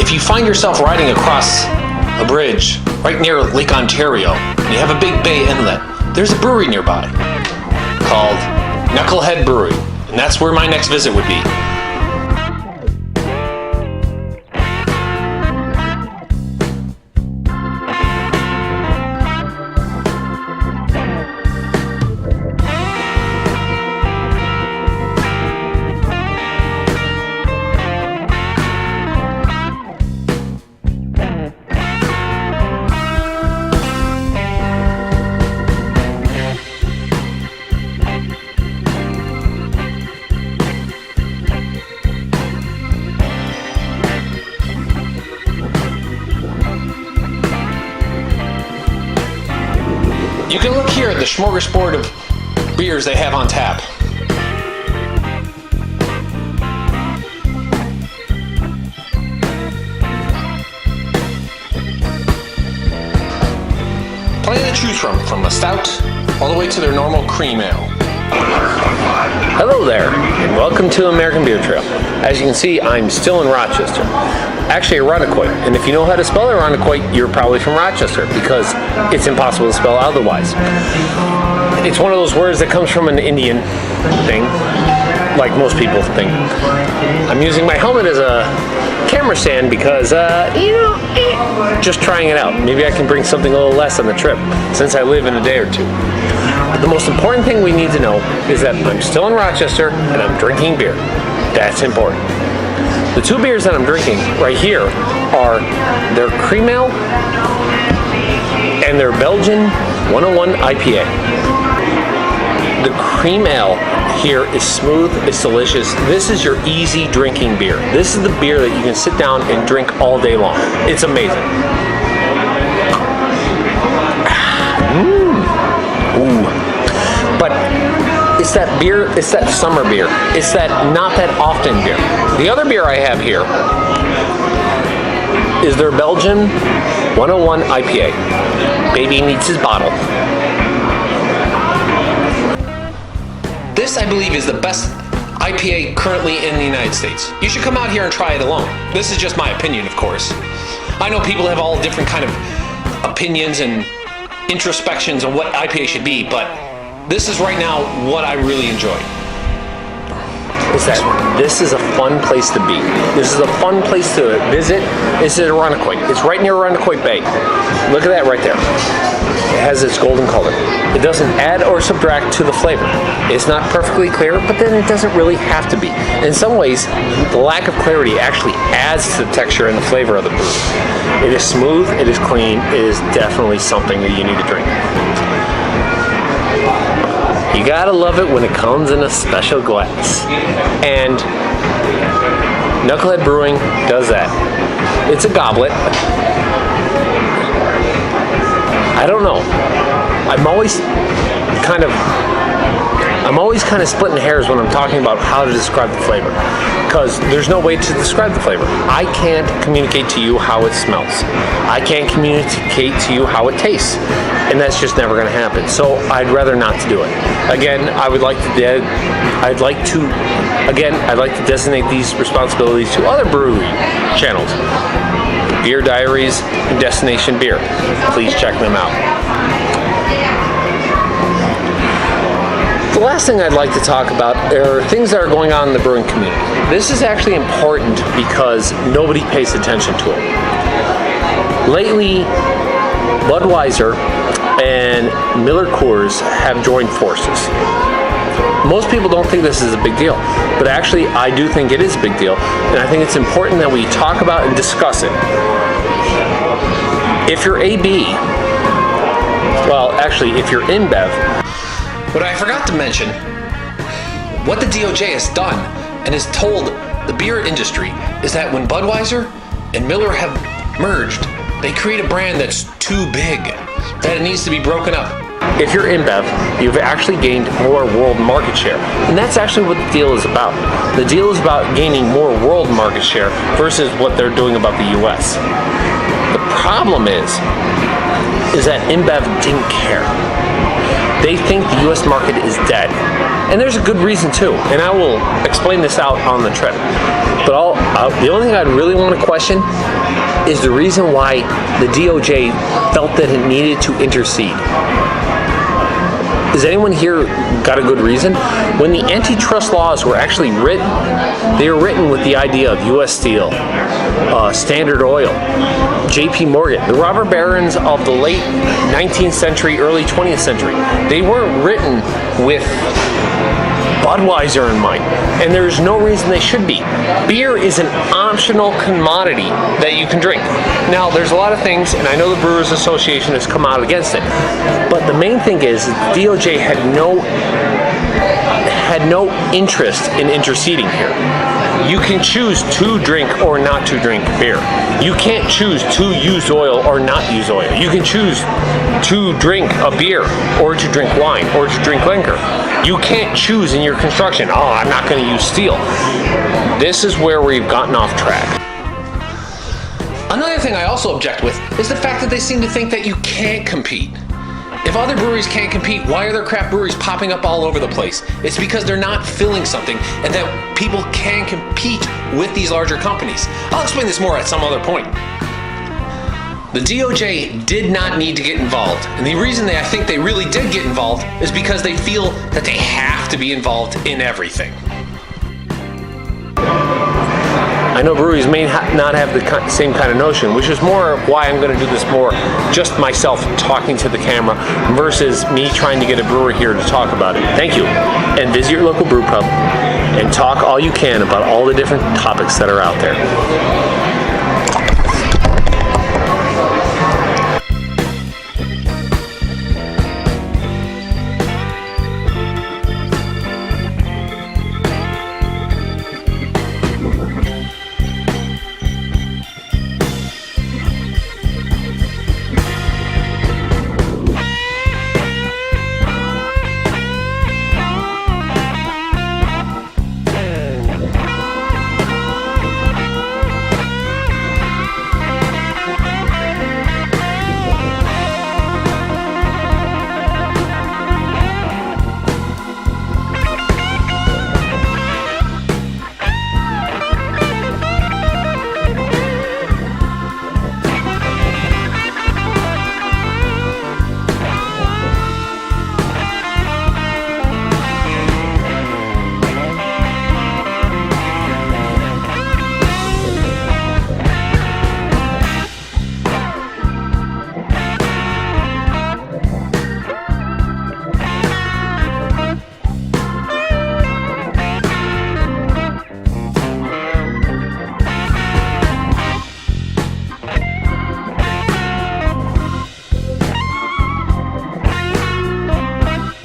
if you find yourself riding across a bridge right near Lake Ontario and you have a big bay inlet, there's a brewery nearby called Knucklehead Brewing, and that's where my next visit would be. You can look here at the smorgasbord of beers they have on tap. Plenty to choose from a stout all the way to their normal cream ale. Hello there, and welcome to American Beer Trail. As you can see, I'm still in Rochester. Actually, Irondequoit, and if you know how to spell Irondequoit, you're probably from Rochester, because it's impossible to spell otherwise. It's one of those words that comes from an Indian thing, like most people think. I'm using my helmet as a camera stand because, just trying it out. Maybe I can bring something a little less on the trip, since I live in a day or two. But the most important thing we need to know is that I'm still in Rochester and I'm drinking beer. That's important. The two beers that I'm drinking right here are their cream ale and their Belgian 101 IPA. The cream ale here is smooth, it's delicious. This is your easy drinking beer. This is the beer that you can sit down and drink all day long. It's amazing. Ooh. But it's that beer, it's that summer beer. It's that not that often beer. The other beer I have here is their Belgian 101 IPA. Baby needs his bottle. This, I believe, is the best IPA currently in the United States. You should come out here and try it alone. This is just my opinion, of course. I know people have all different kind of opinions and introspections on what IPA should be, but this is right now what I really enjoy. This is a fun place to be. This is a fun place to visit. This is Irondequoit. It's right near Irondequoit Bay. Look at that right there. It has its golden color. It doesn't add or subtract to the flavor. It's not perfectly clear, but then it doesn't really have to be. In some ways, the lack of clarity actually adds to the texture and the flavor of the brew. It is smooth, it is clean, it is definitely something that you need to drink. You gotta love it when it comes in a special glass. And Knucklehead Brewing does that. It's a goblet. I don't know. I'm always kind of splitting hairs when I'm talking about how to describe the flavor, because there's no way to describe the flavor. I can't communicate to you how it smells. I can't communicate to you how it tastes, and that's just never going to happen. So I'd rather not to do it. Again, I'd like to designate these responsibilities to other brewery channels. Beer Diaries and Destination Beer. Please check them out. The last thing I'd like to talk about are things that are going on in the brewing community. This is actually important because nobody pays attention to it. Lately, Budweiser and Miller Coors have joined forces. Most people don't think this is a big deal, but actually I do think it is a big deal, and I think it's important that we talk about and discuss it. If you're AB, well, actually, if you're InBev, but I forgot to mention what the DOJ has done and has told the beer industry is that when Budweiser and Miller have merged, they create a brand that's too big, that it needs to be broken up. If you're InBev, you've actually gained more world market share. And that's actually what the deal is about. The deal is about gaining more world market share versus what they're doing about the US. The problem is that InBev didn't care. They think the US market is dead. And there's a good reason too, and I will explain this out on the trip. But the only thing I'd really want to question is the reason why the DOJ felt that it needed to intercede. Does anyone here got a good reason? When the antitrust laws were actually written, they were written with the idea of U.S. Steel, Standard Oil, J.P. Morgan, the robber barons of the late 19th century, early 20th century. They weren't written with Budweiser in mind, and there's no reason they should be. Beer is an optional commodity that you can drink. Now, there's a lot of things, and I know the Brewers Association has come out against it, but the main thing is DOJ had no interest in interceding here. You can choose to drink or not to drink beer. You can't choose to use oil or not use oil. You can choose to drink a beer or to drink wine or to drink liquor. You can't choose in your construction, oh, I'm not going to use steel. This is where we've gotten off track. Another thing I also object with is the fact that they seem to think that you can't compete. If other breweries can't compete, why are there craft breweries popping up all over the place? It's because they're not filling something and that people can compete with these larger companies. I'll explain this more at some other point. The DOJ did not need to get involved, and the reason I think they really did get involved is because they feel that they have to be involved in everything. I know breweries may not have the same kind of notion, which is more why I'm going to do this more just myself talking to the camera versus me trying to get a brewer here to talk about it. Thank you. And visit your local brew pub and talk all you can about all the different topics that are out there.